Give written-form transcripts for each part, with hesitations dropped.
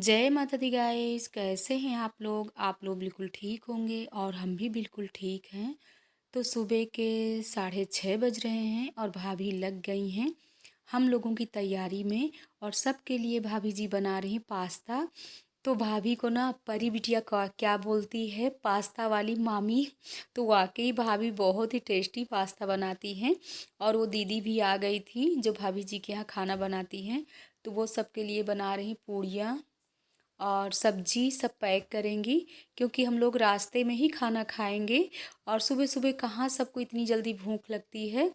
जय माता दी गाइस, कैसे हैं आप लोग बिल्कुल ठीक होंगे और हम भी बिल्कुल ठीक हैं। तो सुबह के 6:30 बज रहे हैं और भाभी लग गई हैं हम लोगों की तैयारी में। और सबके लिए भाभी जी बना रही हैं पास्ता। तो भाभी को ना परी बिटिया क्या बोलती है, पास्ता वाली मामी। तो वाकई भाभी बहुत ही टेस्टी पास्ता बनाती हैं। और वो दीदी भी आ गई थी जो भाभी जी के यहाँ खाना बनाती हैं। तो वो सबके लिए बना रही पूड़ियाँ और सब्जी सब पैक करेंगी, क्योंकि हम लोग रास्ते में ही खाना खाएंगे। और सुबह सुबह कहाँ सबको इतनी जल्दी भूख लगती है।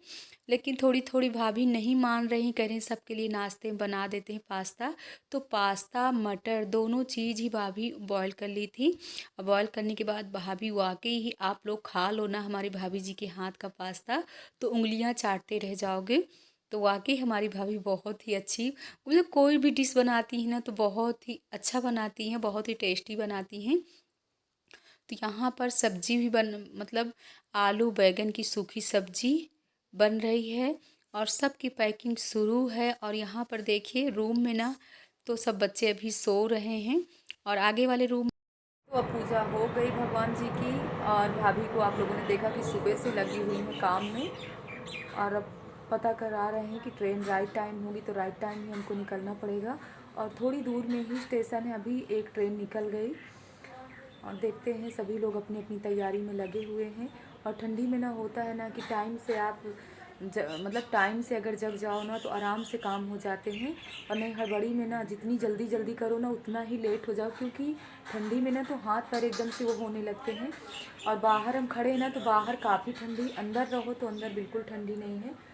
लेकिन थोड़ी थोड़ी भाभी नहीं मान रही, कह रही सबके लिए नाश्ते में बना देते हैं पास्ता। तो पास्ता मटर दोनों चीज़ ही भाभी बॉईल कर ली थी। और बॉईल करने के बाद भाभी वाकई ही आप लोग खा लो ना हमारी भाभी जी के हाथ का पास्ता, तो उंगलियां चाटते रह जाओगे। तो वाकई हमारी भाभी बहुत ही अच्छी, मतलब कोई भी डिश बनाती हैं ना तो बहुत ही अच्छा बनाती हैं, बहुत ही टेस्टी बनाती हैं। तो यहाँ पर सब्जी भी मतलब आलू बैगन की सूखी सब्जी बन रही है और सबकी पैकिंग शुरू है। और यहाँ पर देखिए रूम में ना तो सब बच्चे अभी सो रहे हैं और आगे वाले रूम तो अब पूजा हो गई भगवान जी की। और भाभी को आप लोगों ने देखा कि सुबह से लगी हुई है काम में। और अब पता करा रहे हैं कि ट्रेन राइट टाइम होगी, तो राइट टाइम ही हमको निकलना पड़ेगा। और थोड़ी दूर में ही स्टेशन है, अभी एक ट्रेन निकल गई। और देखते हैं सभी लोग अपनी अपनी तैयारी में लगे हुए हैं। और ठंडी में ना होता है ना कि टाइम से आप मतलब टाइम से अगर जग जाओ ना तो आराम से काम हो जाते हैं। और नहीं हड़बड़ी में ना जितनी जल्दी जल्दी करो ना उतना ही लेट हो जाओ, क्योंकि ठंडी में ना तो हाथ पैर एकदम से वो होने लगते हैं। और बाहर हम खड़े हैं ना तो बाहर काफ़ी ठंडी, अंदर रहो तो अंदर बिल्कुल ठंडी नहीं है।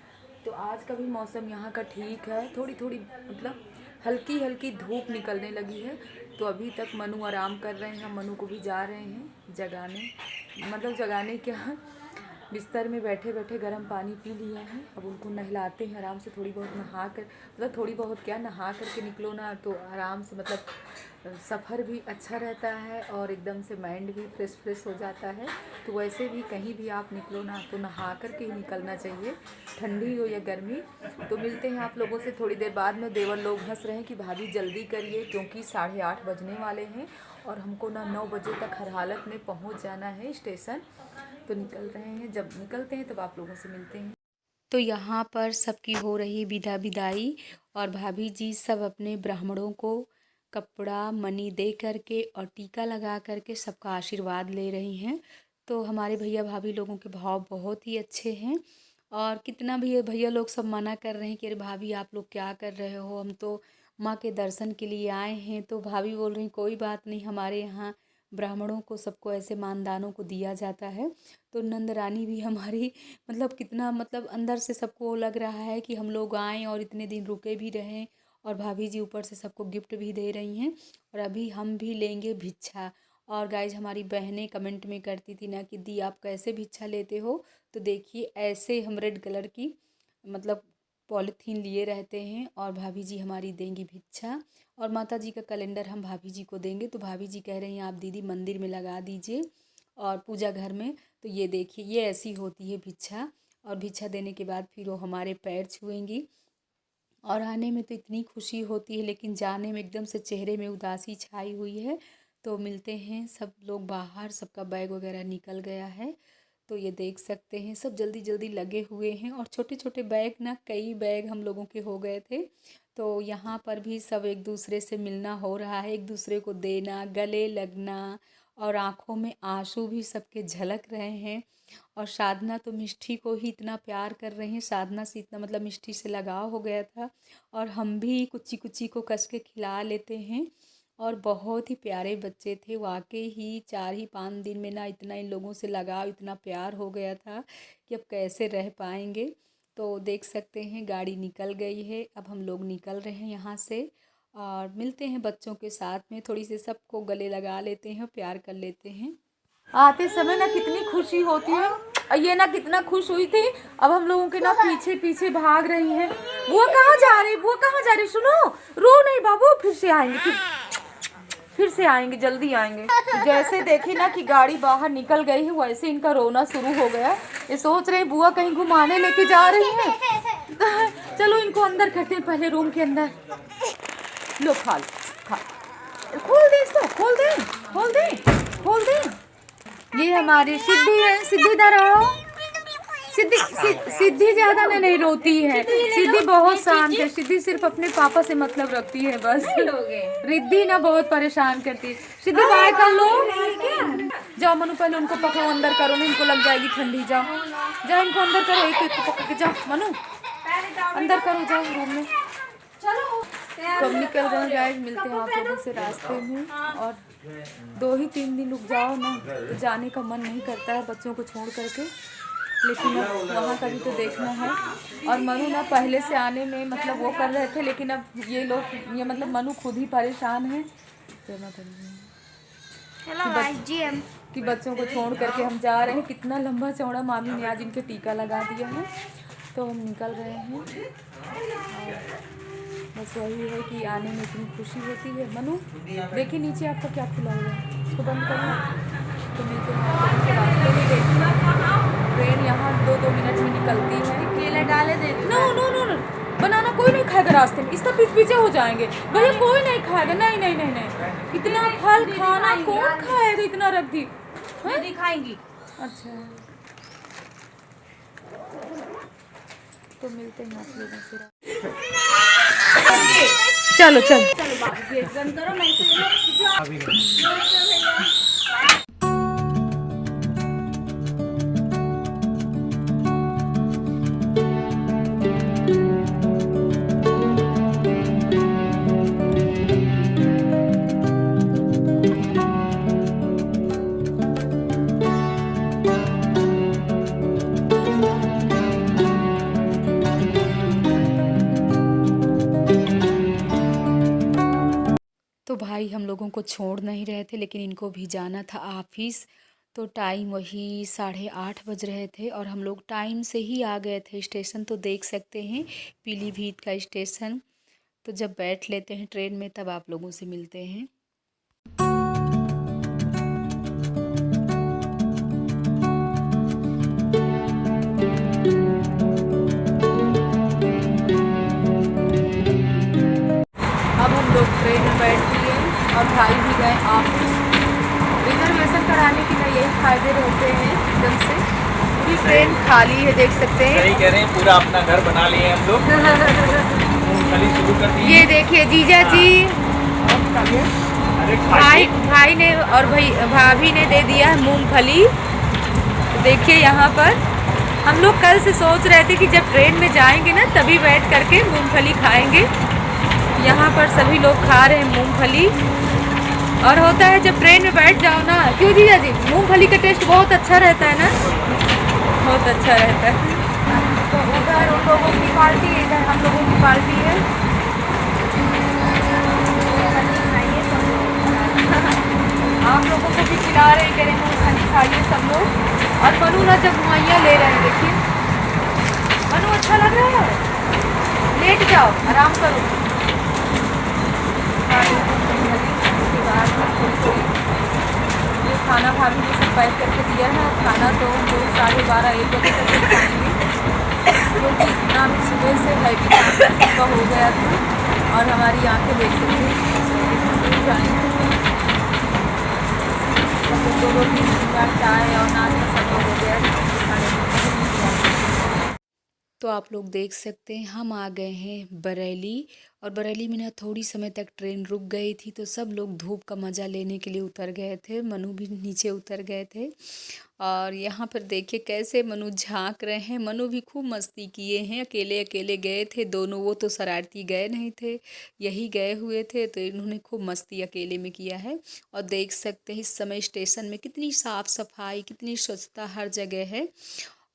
तो आज का भी मौसम यहाँ का ठीक है, थोड़ी थोड़ी मतलब हल्की हल्की धूप निकलने लगी है। तो अभी तक मनु आराम कर रहे हैं, हम मनु को भी जा रहे हैं जगाने, मतलब जगाने क्या, बिस्तर में बैठे बैठे गर्म पानी पी लिए हैं। अब उनको नहलाते हैं आराम से, थोड़ी बहुत नहा कर, मतलब थोड़ी बहुत क्या, नहा करके निकलो ना तो आराम से, मतलब सफ़र भी अच्छा रहता है और एकदम से माइंड भी फ्रेश फ्रेश हो जाता है। तो वैसे भी कहीं भी आप निकलो ना तो नहा कर के ही निकलना चाहिए, ठंडी हो या गर्मी। तो मिलते हैं आप लोगों से थोड़ी देर बाद में। देवर लोग हंस रहे हैं कि भाभी जल्दी करिए, क्योंकि 8:30 बजने वाले हैं और हमको ना 9 बजे तक हर हालत में पहुंच जाना है स्टेशन। तो निकल रहे हैं, जब निकलते हैं तब आप लोगों से मिलते हैं। तो यहाँ पर सबकी हो रही विदाई और भाभी जी सब अपने ब्राह्मणों को कपड़ा मनी दे करके और टीका लगा करके सबका आशीर्वाद ले रही हैं। तो हमारे भैया भाभी लोगों के भाव बहुत ही अच्छे हैं। और कितना भी ये भैया लोग सब मना कर रहे हैं कि अरे भाभी आप लोग क्या कर रहे हो, हम तो माँ के दर्शन के लिए आए हैं। तो भाभी बोल रही कोई बात नहीं, हमारे यहाँ ब्राह्मणों को सबको ऐसे मानदानों को दिया जाता है। तो नंद रानी भी हमारी मतलब कितना, मतलब अंदर से सबको लग रहा है कि हम लोग आएँ और इतने दिन रुके भी रहें। और भाभी जी ऊपर से सबको गिफ्ट भी दे रही हैं। और अभी हम भी लेंगे भिक्षा। और गाइज हमारी बहनें कमेंट में करती थी ना कि दी आप कैसे भिक्षा लेते हो। तो देखिए ऐसे हम रेड कलर की मतलब पॉलीथीन लिए रहते हैं और भाभी जी हमारी देंगी भिक्षा। और माता जी का कैलेंडर हम भाभी जी को देंगे। तो भाभी जी कह रही हैं आप दीदी मंदिर में लगा दीजिए और पूजा घर में। तो ये देखिए ये ऐसी होती है भिक्षा। और भिक्षा देने के बाद फिर वो हमारे पैर छुएंगी। और आने में तो इतनी खुशी होती है, लेकिन जाने में एकदम से चेहरे में उदासी छाई हुई है। तो मिलते हैं, सब लोग बाहर, सबका बैग वगैरह निकल गया है। तो ये देख सकते हैं सब जल्दी जल्दी लगे हुए हैं। और छोटे छोटे बैग ना, कई बैग हम लोगों के हो गए थे। तो यहाँ पर भी सब एक दूसरे से मिलना हो रहा है, एक दूसरे को देना, गले लगना। और आँखों में आंसू भी सबके झलक रहे हैं। और साधना तो मिष्टी को ही इतना प्यार कर रही हैं, साधना से इतना मतलब मिष्टी से लगाव हो गया था। और हम भी कुच्ची कुच्ची को कस के खिला लेते हैं। और बहुत ही प्यारे बच्चे थे वाकई ही, 4 ही 5 दिन में ना इतना इन लोगों से लगाव, इतना प्यार हो गया था कि अब कैसे रह पाएंगे। तो देख सकते हैं गाड़ी निकल गई है, अब हम लोग निकल रहे हैं यहाँ से। और मिलते हैं बच्चों के साथ में, थोड़ी सी सबको गले लगा लेते हैं, प्यार कर लेते हैं। आते समय ना कितनी खुशी होती है, ये ना कितना खुश हुई थी। अब हम लोगों के ना पीछे पीछे भाग रही हैं। वो कहाँ जा रही, वो कहाँ जा रही, सुनो, रो नहीं बाबू, फिर से आएंगे, फिर से आएंगे, जल्दी आएंगे। जैसे देखी ना कि गाड़ी बाहर निकल गई है वैसे इनका रोना शुरू हो गया। ये सोच रहे बुआ कहीं घुमाने लेके जा रही है। चलो इनको अंदर करते हैं पहले, रूम के अंदर। लो खा लो, खा। खोल दे इसको, खोल दे, खोल दे, खोल दे। ये हमारी सिद्धि है, सिद्धि इधर आओ। सिद्धि ज्यादा नहीं रोती है, सिद्धि बहुत शांत है। सिद्धि सिर्फ अपने पापा से मतलब रखती है बस। रिद्धि ना बहुत परेशान करती है। सिद्धि बाय कर लो। जाओ मनु, पहले उनको पकड़ो, अंदर करो ना, इनको लग जाएगी ठंडी। जाओ जाओ, इनको अंदर करो, एक पकड़ के जाओ मनु, अंदर करो, जाओ रूम में। तो अब निकल रहे हैं गाइस, मिलते हैं आप लोगों से रास्ते में। और 2 ही 3 दिन रुक जाओ ना तो जाने का मन नहीं करता है बच्चों को छोड़ करके, लेकिन अब वहाँ का भी तो देखना है। और मनु ना पहले से आने में मतलब वो कर रहे थे, लेकिन अब ये लोग ये मतलब मनु खुद ही परेशान है कि बच्चों को छोड़ करके हम जा रहे हैं। कितना लंबा चौड़ा मामी ने आज इनके टीका लगा दिया है, तो हम निकल रहे हैं। बस वही है कि आने में इतनी खुशी होती है। मनु देखिए नीचे आपका क्या खुला हुआ है, इसको बंद करो। तो मिलते हैं रास्ते में। देखिए ट्रेन यहाँ 2-2 मिनट में निकलती है। केला डाले दे। नो नो नो नो, बनाना कोई नहीं खाएगा रास्ते में, इस तरह पीछे हो जाएंगे भैया, कोई नहीं खाएगा। नहीं नहीं नहीं नहीं, इतना फल खाना कौन खाएगा, इतना रख दी खाएंगी। अच्छा तो मिलते हैं आप लोगों से। चलो चलो तो भाई हम लोगों को छोड़ नहीं रहे थे, लेकिन इनको भी जाना था ऑफिस। तो टाइम वही 8:30 बज रहे थे और हम लोग टाइम से ही आ गए थे स्टेशन। तो देख सकते हैं पीलीभीत का स्टेशन। तो जब बैठ लेते हैं ट्रेन में तब आप लोगों से मिलते हैं। अब हम लोग ट्रेन में बैठ लिए और भाई भी गए ऑफिस। रिजर्वेशन कराने के लिए यही फायदे रहते हैं एकदम से। पूरी ट्रेन खाली है, देख सकते हैं। सही कह रहे हैं, पूरा अपना घर बना लिए हम लोग। मूंगफली शुरू कर दी। ये देखिए जीजा जी, भाई ने और भाभी ने दे दिया है मूंगफली। तो देखिए यहाँ पर हम लोग कल से सोच रहे थे कि जब ट्रेन में जाएंगे ना तभी बैठ करके मूंगफली खाएंगे। यहाँ पर सभी लोग खा रहे हैं मूंगफली। और होता है जब ट्रेन में बैठ जाओ ना, क्यों जीजा जी, मूंगफली का टेस्ट बहुत अच्छा रहता है ना, बहुत अच्छा रहता है। तो उधर उन लोगों की पार्टी, इधर हम लोगों की पार्टी है। आप लोगों को भी खिला रहे हैं, कह रहे हैं मूंगफली खाइए सब लोग। और मनु ना जब मुहैया ले रहे हैं, देखिए मनु अच्छा लग रहा है, लेट जाओ आराम करो। उसके बाद ये खाना भाभी ने सब पैक करके दिया है। खाना तो हम लोग 12:30-1 बजे तक खाएंगे, क्योंकि इतना भी सुबह से हैवी सबका हो गया था। और हमारी आंखें देख सकते हैं, 2-3 बार चाय और नाश्ता सब हो गया। तो आप लोग देख सकते हैं हम आ गए हैं बरेली। और बरेली में ना थोड़ी समय तक ट्रेन रुक गई थी, तो सब लोग धूप का मज़ा लेने के लिए उतर गए थे। मनु भी नीचे उतर गए थे। और यहाँ पर देखिए कैसे मनु झांक रहे हैं। मनु भी खूब मस्ती किए हैं, अकेले अकेले गए थे दोनों। वो तो शरारती गए नहीं थे, यही गए हुए थे, तो इन्होंने खूब मस्ती अकेले में किया है। और देख सकते हैं इस समय स्टेशन में कितनी साफ़ सफाई, कितनी स्वच्छता हर जगह है।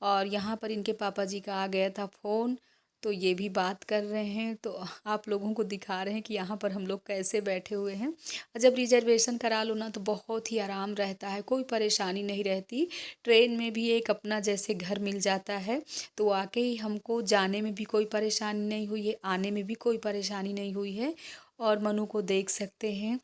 और यहाँ पर इनके पापा जी का आ गया था फ़ोन, तो ये भी बात कर रहे हैं। तो आप लोगों को दिखा रहे हैं कि यहाँ पर हम लोग कैसे बैठे हुए हैं। और जब रिजर्वेशन करा लो ना तो बहुत ही आराम रहता है, कोई परेशानी नहीं रहती। ट्रेन में भी एक अपना जैसे घर मिल जाता है। तो वाकई हमको जाने में भी कोई परेशानी नहीं हुई है, आने में भी कोई परेशानी नहीं हुई है। और मनु को देख सकते हैं।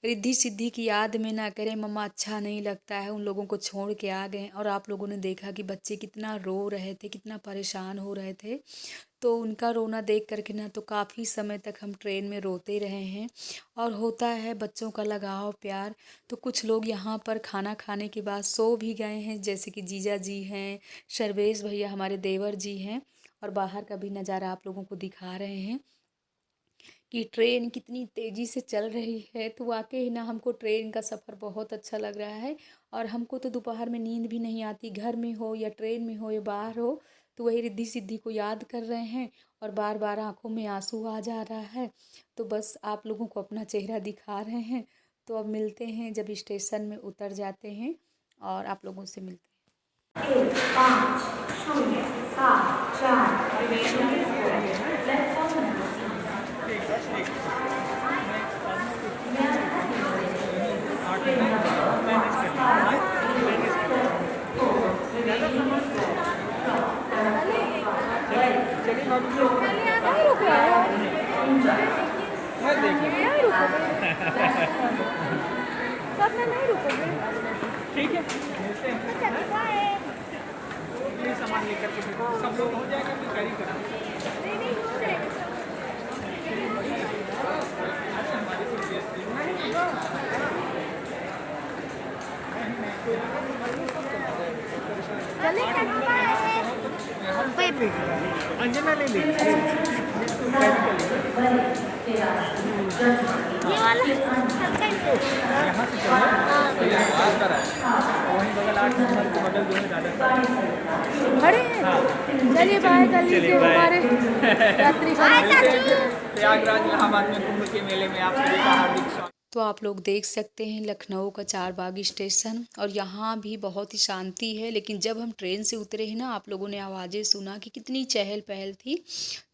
रिद्धि सिद्धि की याद में ना करें मम्मा, अच्छा नहीं लगता है, उन लोगों को छोड़ के आ गए। और आप लोगों ने देखा कि बच्चे कितना रो रहे थे, कितना परेशान हो रहे थे। तो उनका रोना देख करके ना तो काफ़ी समय तक हम ट्रेन में रोते रहे हैं। और होता है बच्चों का लगाव प्यार। तो कुछ लोग यहाँ पर खाना खाने के बाद सो भी गए हैं, जैसे कि जीजा जी हैं, सर्वेश भैया हमारे देवर जी हैं। और बाहर का भी नज़ारा आप लोगों को दिखा रहे हैं कि ट्रेन कितनी तेज़ी से चल रही है। तो वाकई ना हमको ट्रेन का सफ़र बहुत अच्छा लग रहा है। और हमको तो दोपहर में नींद भी नहीं आती, घर में हो या ट्रेन में हो या बाहर हो। तो वही रिद्धि सिद्धि को याद कर रहे हैं और बार बार आंखों में आंसू आ जा रहा है। तो बस आप लोगों को अपना चेहरा दिखा रहे हैं। तो अब मिलते हैं जब स्टेशन में उतर जाते हैं और आप लोगों से मिलते हैं। ठीक है, मिलते हैं। ये सामान लेकर के सब लोग हो जाएगा, मैं कैरी करूँगा। अंजना ले ली ये वाला यहाँ से वहीं बगल 8 नंबर के बगल जो है ज़्यादा खड़े हैं। चलिए बाय कर लीजिए हमारे यात्री। प्रयागराज इलाहाबाद में कुंभ के मेले में आप सभी का हार्दिक स्वागत। तो आप लोग देख सकते हैं लखनऊ का चारबाग स्टेशन। और यहाँ भी बहुत ही शांति है। लेकिन जब हम ट्रेन से उतरे हैं ना, आप लोगों ने आवाज़ें सुना कि कितनी चहल पहल थी।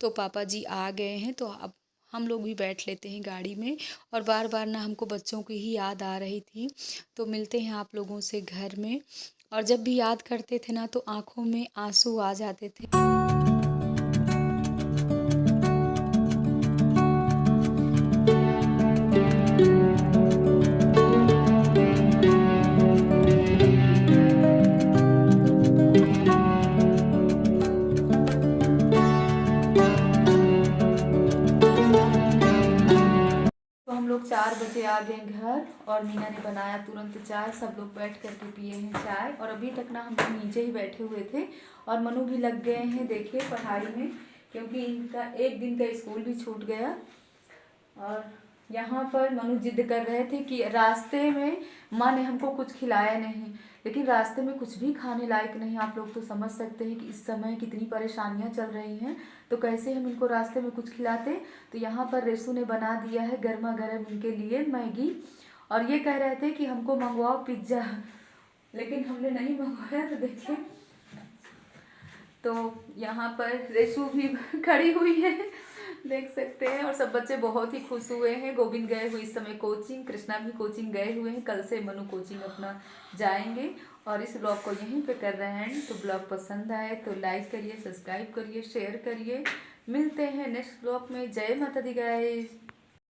तो पापा जी आ गए हैं, तो अब हम लोग भी बैठ लेते हैं गाड़ी में। और बार बार ना हमको बच्चों की ही याद आ रही थी। तो मिलते हैं आप लोगों से घर में। और जब भी याद करते थे ना तो आँखों में आंसू आ जाते थे। हम लोग 4 बजे आ गए घर और मीना ने बनाया तुरंत चाय। सब लोग बैठ करके पिए हैं चाय। और अभी तक ना हम लोग नीचे ही बैठे हुए थे। और मनु भी लग गए हैं देखिए पढ़ाई में, क्योंकि इनका एक दिन का स्कूल भी छूट गया। और यहाँ पर मनु जिद कर रहे थे कि रास्ते में माँ ने हमको कुछ खिलाया नहीं। लेकिन रास्ते में कुछ भी खाने लायक नहीं। आप लोग तो समझ सकते हैं कि इस समय कितनी परेशानियाँ चल रही हैं। तो कैसे हम इनको रास्ते में कुछ खिलाते। तो यहाँ पर रेसू ने बना दिया है गर्मा गर्म इनके लिए मैगी। और ये कह रहे थे कि हमको मंगवाओ पिज्ज़ा, लेकिन हमने नहीं मंगवाया। तो देखिए, तो यहाँ पर रेसू भी खड़ी हुई है, देख सकते हैं। और सब बच्चे बहुत ही खुश हुए हैं। गोविंद गए हुए इस समय कोचिंग, कृष्णा भी कोचिंग गए हुए हैं। कल से मनु कोचिंग अपना जाएंगे। और इस ब्लॉग को यहीं पे कर रहे हैं। तो ब्लॉग पसंद आए तो लाइक करिए, सब्सक्राइब करिए, शेयर करिए। मिलते हैं नेक्स्ट ब्लॉग में। जय माता दी गाइस।